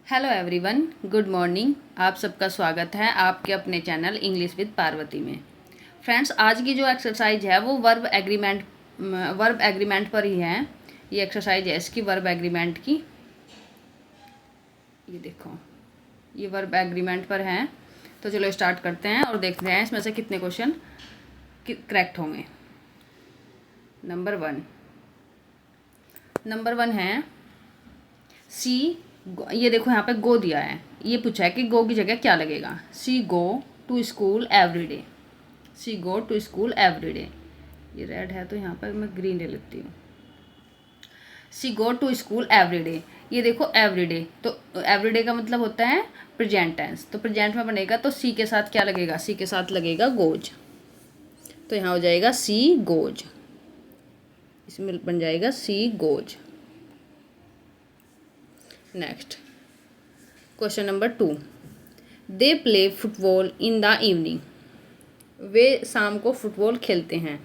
Hello everyone, good morning. आप सबका स्वागत है आपके अपने चैनल इंग्लिश विद पार्वती में। फ्रेंड्स, आज की जो एक्सरसाइज है वो वर्ब एग्रीमेंट पर ही है। ये एक्सरसाइज है इसकी वर्ब एग्रीमेंट की। ये देखो, ये वर्ब एग्रीमेंट पर है। तो चलो स्टार्ट करते हैं और देखते हैं इसमें से कितने क्वेश्चन करेक्ट होंगे। नंबर वन है सी। ये देखो यहाँ पे गो दिया है। ये पूछा है कि गो की जगह क्या लगेगा। She go to school every day. She go to school every day. ये रेड है तो यहाँ पर मैं ग्रीन ले लेती हूँ। She go to school every day. ये देखो एवरी डे, तो एवरी डे का मतलब होता है प्रेजेंट टेंस। तो प्रेजेंट में बनेगा तो सी के साथ क्या लगेगा। सी के साथ लगेगा गोज। तो यहाँ हो जाएगा सी गोज। इसमें बन जाएगा she goes. Next question number 2। They play football in the evening. वे शाम को फुटबॉल खेलते हैं।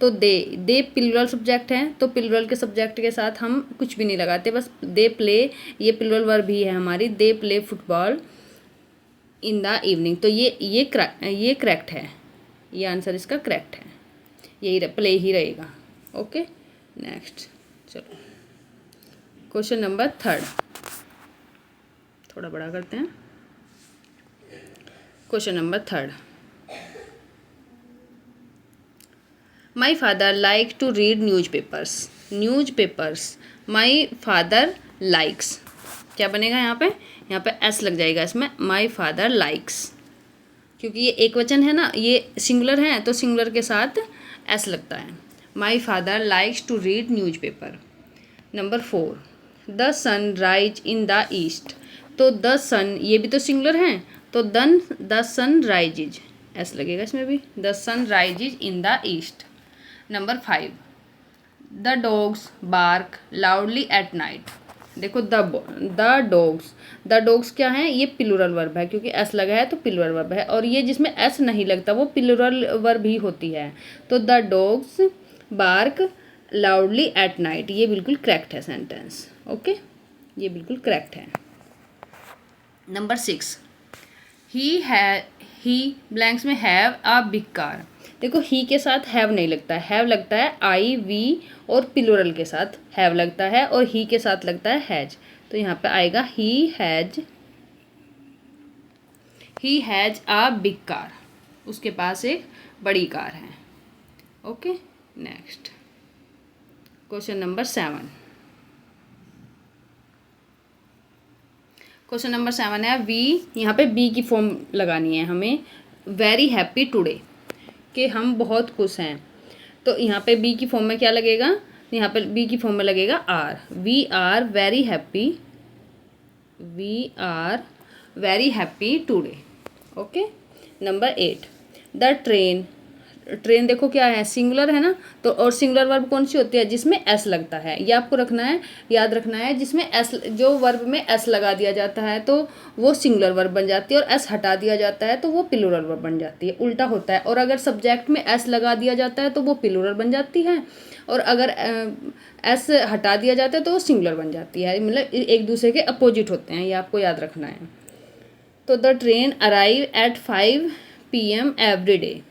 तो दे प्लूरल सब्जेक्ट है, तो प्लूरल के सब्जेक्ट के साथ हम कुछ भी नहीं लगाते, बस दे प्ले। ये प्लूरल वर्ब ही है हमारी। दे play football in the evening. तो ये करेक्ट है। ये आंसर इसका करेक्ट है। यही प्ले ही रहेगा। ओके, नेक्स्ट चलो क्वेश्चन नंबर 3। थोड़ा बड़ा करते हैं। Question number 3। My father like to read newspapers. My father likes. क्या बनेगा यहाँ पे एस लग जाएगा इसमें। माई फादर लाइक्स, क्योंकि ये एक वचन है ना, ये सिंगुलर है तो सिंगुलर के साथ एस लगता है। My father likes to read newspaper. Number 4। The sun rise in the east. तो द सन, ये भी तो सिंगुलर है, तो द सन राइजेज, एस लगेगा इसमें भी। The sun rises in the east. Number 5। The dogs bark loudly at night. देखो द डॉग्स क्या है, ये प्लूरल वर्ब है, क्योंकि एस लगा है तो प्लूरल वर्ब है। और ये जिसमें एस नहीं लगता वो प्लूरल वर्ब ही होती है। तो the dogs bark loudly at night, ये बिल्कुल करेक्ट है सेंटेंस। ओके, ये बिल्कुल करेक्ट है। नंबर 6। ही ब्लैंक्स में हैव अ बिग कार। देखो ही के साथ हैव नहीं लगता है, हैव लगता है आई वी और प्लूरल के साथ हैव लगता है, और ही के साथ लगता है हैज। तो यहाँ पे आएगा he has a big car. उसके पास एक बड़ी कार है। Okay, next question number 7। Question number 7 है वी। यहाँ पे बी की फॉर्म लगानी है हमें। वेरी हैप्पी टुडे, कि हम बहुत खुश हैं। तो यहाँ पे बी की फॉर्म में क्या लगेगा, यहाँ पे बी की फॉर्म में लगेगा are. We are very happy today. Okay, number 8। The train देखो क्या है, सिंगुलर है ना, तो और सिंगुलर वर्ब कौन सी होती है, जिसमें एस लगता है। ये आपको याद रखना है। जिसमें एस, जो वर्ब में एस लगा दिया जाता है तो वो सिंगुलर वर्ब बन जाती है, और एस हटा दिया जाता है तो वो प्लूरल वर्ब बन जाती है। उल्टा होता है। और अगर सब्जेक्ट में एस लगा दिया जाता है तो वो प्लूरल बन जाती है, और अगर एस हटा दिया जाता है तो वो सिंगुलर बन जाती है। मतलब एक दूसरे के अपोजिट होते हैं, ये आपको याद रखना है। तो the train arrive at 5 PM every day.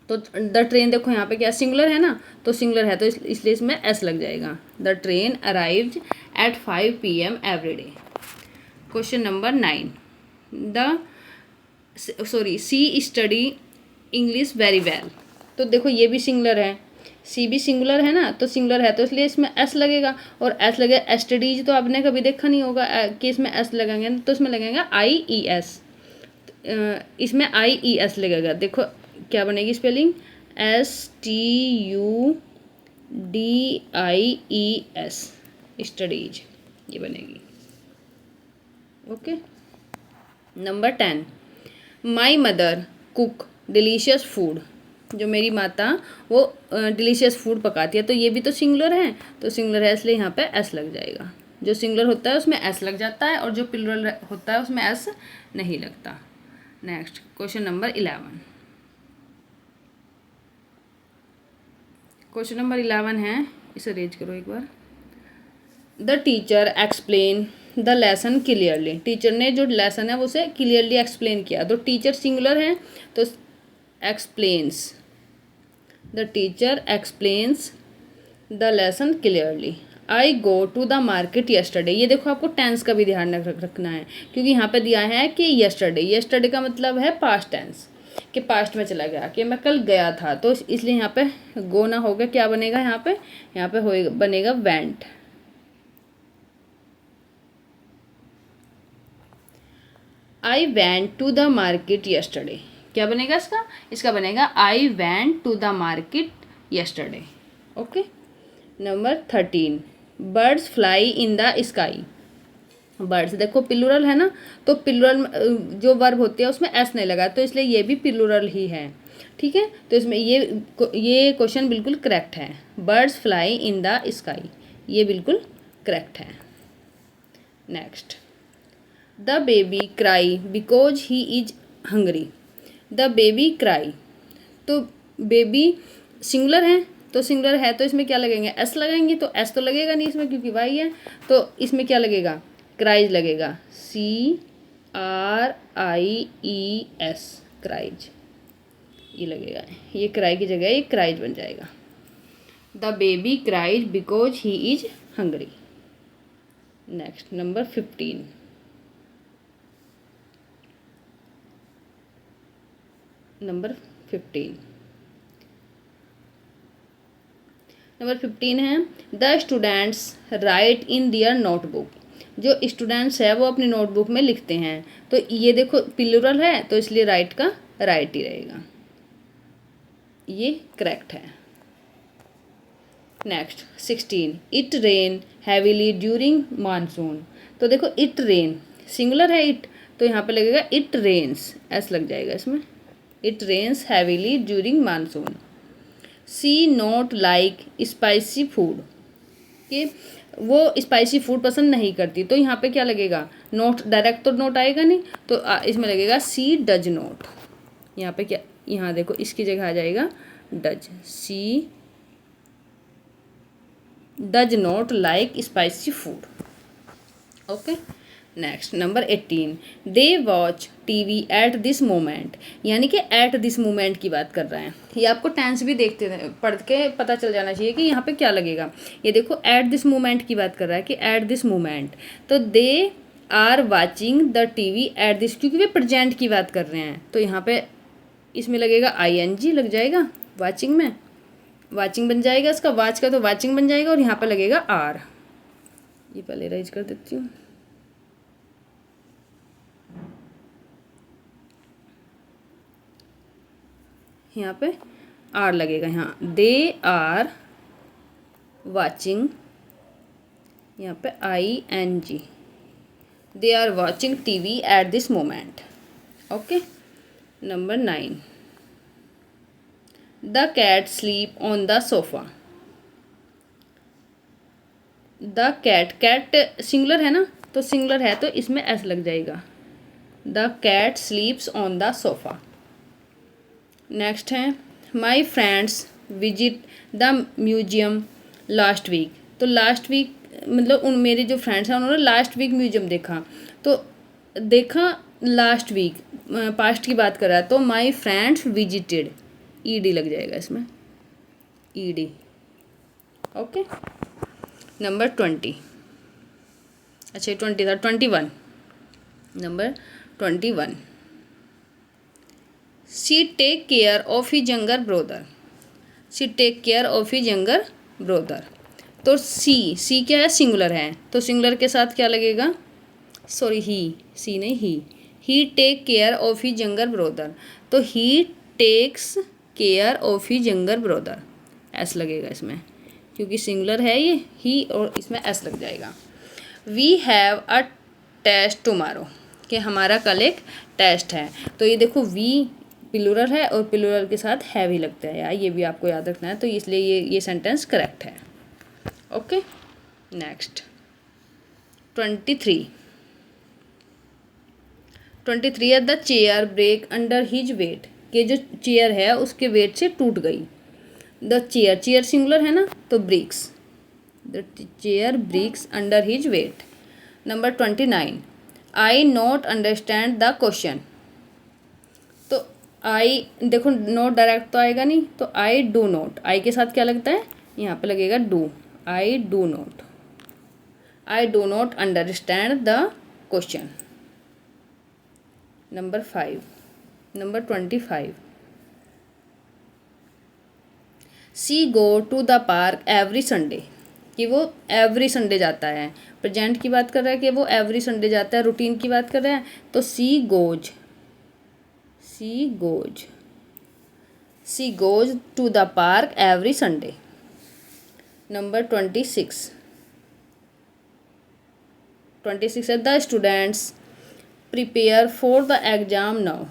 तो द ट्रेन देखो यहाँ पे क्या सिंगुलर है ना, तो सिंगुलर है तो इसलिए इसमें एस लग जाएगा। The train arrived at 5 PM every day. Question number 9। She study English very well. तो देखो ये भी सिंगुलर है, सी भी सिंगुलर है ना, तो सिंगुलर है तो इसलिए इसमें एस लगेगा। और एस लगेगा, स्टडीज तो आपने कभी देखा नहीं होगा कि इसमें एस लगेंगे, तो इसमें लगेगा IES। इसमें IES लगेगा। देखो क्या बनेगी स्पेलिंग, STUDIES, स्टडीज, ये बनेगी। Okay, number 10। My mother cook delicious food. जो मेरी माता वो डिलीशियस फूड पकाती है। तो ये भी तो सिंगुलर है, तो सिंगुलर है इसलिए यहाँ पे एस लग जाएगा। जो सिंगुलर होता है उसमें एस लग जाता है, और जो प्लूरल होता है उसमें एस नहीं लगता। Next question number 11। क्वेश्चन नंबर 11 है, इसे रेज करो एक बार। The teacher explain the lesson clearly, teacher ने जो लेसन है वो उसे क्लियरली एक्सप्लेन किया। तो टीचर सिंगुलर है तो explains, the teacher explains the lesson clearly. I go to the market yesterday, ये देखो आपको टेंस का भी ध्यान रखना है, क्योंकि यहाँ पे दिया है कि येस्टरडे, येस्टरडे का मतलब है पास्ट टेंस, कि पास्ट में चला गया, कि मैं कल गया था। तो इसलिए यहाँ पे गो ना होगा, क्या बनेगा यहाँ पे होएगा, बनेगा went. I went to the market yesterday, क्या बनेगा इसका बनेगा I went to the market yesterday. Okay. Number 13, birds fly in the sky. Birds देखो प्लूरल है ना, तो प्लूरल जो वर्ब होते हैं उसमें एस नहीं लगा, तो इसलिए ये भी प्लूरल ही है। ठीक है, तो इसमें ये क्वेश्चन बिल्कुल करेक्ट है। Birds fly in the sky, ये बिल्कुल करेक्ट है। Next, the baby cry because he is hungry. The baby cry, तो बेबी सिंगुलर है, तो सिंगुलर है तो इसमें क्या लगेंगे, एस लगाएंगे, तो एस तो लगेगा नहीं इसमें क्योंकि वाई है, तो इसमें क्या लगेगा, क्राइज लगेगा, CRIES, क्राइज, ये लगेगा, ये क्राई की जगह ये क्राइज बन जाएगा। The baby cries because he is hungry. Next, number 15, number 15 है, the students write in their notebook. जो स्टूडेंट्स है वो अपनी नोटबुक में लिखते हैं, तो ये देखो प्लूरल है तो इसलिए राइट का राइट ही रहेगा, ये करेक्ट है। Next 16, it rain heavily during monsoon. तो देखो इट रेन सिंगुलर है इट, तो यहाँ पे लगेगा इट रेन्स, एस लग जाएगा इसमें, it rains heavily during monsoon. She not like spicy food, कि वो स्पाइसी फूड पसंद नहीं करती, तो यहाँ पे क्या लगेगा, नोट, डायरेक्ट तो नोट आएगा नहीं, तो इसमें लगेगा सी डज नोट। यहाँ पे क्या, यहाँ देखो इसकी जगह आ जाएगा does, she does not like spicy food. Okay. Next, number 18, they watch TV at this moment, यानी कि एट दिस मोमेंट की बात कर रहे हैं। ये आपको टेंस भी देखते पढ़ के पता चल जाना चाहिए कि यहाँ पे क्या लगेगा। ये देखो एट दिस मोमेंट की बात कर रहा है कि एट दिस मोमेंट, तो they are watching the TV at this, क्योंकि वे प्रेजेंट की बात कर रहे हैं, तो यहाँ पे इसमें लगेगा ING लग जाएगा, वाचिंग में, वाचिंग बन जाएगा इसका, वाच का तो वाचिंग बन जाएगा, और यहाँ पर लगेगा आर। ये पहले राइज कर देती हूँ। यहाँ पे आर लगेगा, यहाँ दे आर वाचिंग, यहाँ पे ING, they are watching TV at this moment. Okay. Number 9, the cat sleep on the sofa. The cat, cat singular है ना, तो सिंगुलर है तो इसमें एस लग जाएगा, the cat sleeps on the sofa. Next है, my friends visit the museum last week. तो लास्ट वीक मतलब मेरे जो फ्रेंड्स हैं उन्होंने लास्ट वीक म्यूजियम देखा, तो देखा लास्ट वीक, पास्ट की बात कर रहा है, तो माई फ्रेंड्स विजिटेड, ED लग जाएगा इसमें, ED। ओके। नंबर 20, अच्छा 20 था, 21, number 21, she take care of his younger brother. She take care of his younger brother, तो सी क्या है, सिंगुलर है, तो सिंगुलर के साथ क्या लगेगा, सॉरी ही, सी नहीं he take care of his younger brother, तो he takes care of his younger brother, S लगेगा इसमें क्योंकि सिंगुलर है ये ही, और इसमें एस लग जाएगा। We have a test tomorrow, कि हमारा कल एक टेस्ट है, तो ये देखो वी प्लूरल है और प्लूरल के साथ हैव ही लगता है यार, ये भी आपको याद रखना है, तो इसलिए ये सेंटेंस करेक्ट है। ओके। नेक्स्ट 23 है, the chair break under his weight, कि जो चेयर है उसके वेट से टूट गई। द चेयर सिंगुलर है ना, तो breaks, the chair breaks under his weight. Number 29, I not understand the question. तो आई देखो नोट डायरेक्ट तो आएगा नहीं, तो आई डू नॉट, आई के साथ क्या लगता है, यहाँ पे लगेगा do, I do not, I do not understand the question. Number 25, she go to the park every Sunday, कि वो एवरी संडे जाता है, प्रेजेंट की बात कर रहा है कि वो एवरी संडे जाता है, रूटीन की बात कर रहा है, तो she goes to the park every Sunday. Number 26 है the students prepare for the exam now,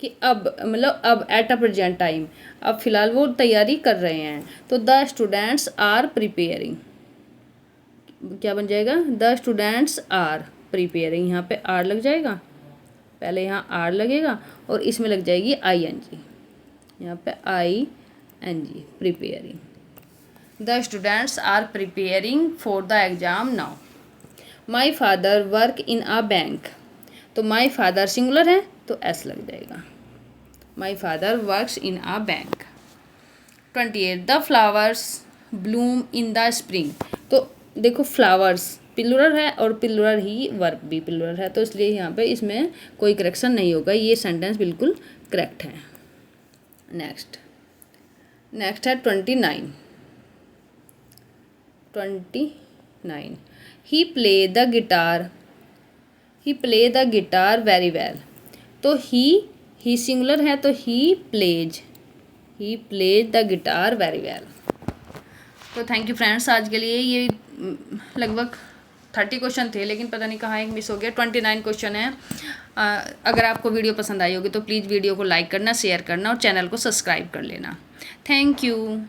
कि अब मतलब अब एट अ प्रेजेंट टाइम, अब फ़िलहाल वो तैयारी कर रहे हैं, तो द स्टूडेंट्स आर प्रिपेयरिंग, क्या बन जाएगा, द स्टूडेंट्स आर प्रिपेयरिंग, यहाँ पे आर लग जाएगा, पहले यहाँ आर लगेगा और इसमें लग जाएगी आई एन जी, यहाँ पे I N G, preparing, the students are preparing for the exam now. My father work in a bank, तो माई फादर सिंगुलर है तो एस लग जाएगा, my father works in a bank. 28 the flowers bloom in the spring, तो देखो flowers plural है और plural ही वर्ब भी प्लुरल है, तो इसलिए यहाँ पे इसमें कोई करेक्शन नहीं होगा, ये सेंटेंस बिल्कुल करेक्ट है। नेक्स्ट है 29 he play the guitar very well, तो ही सिंगुलर है तो he plays the guitar very well. तो थैंक यू फ्रेंड्स, आज के लिए ये लगभग 30 क्वेश्चन थे, लेकिन पता नहीं कहाँ एक मिस हो गया, 29 क्वेश्चन है। अगर आपको वीडियो पसंद आई होगी तो प्लीज़ वीडियो को लाइक करना, शेयर करना और चैनल को सब्सक्राइब कर लेना। Thank you.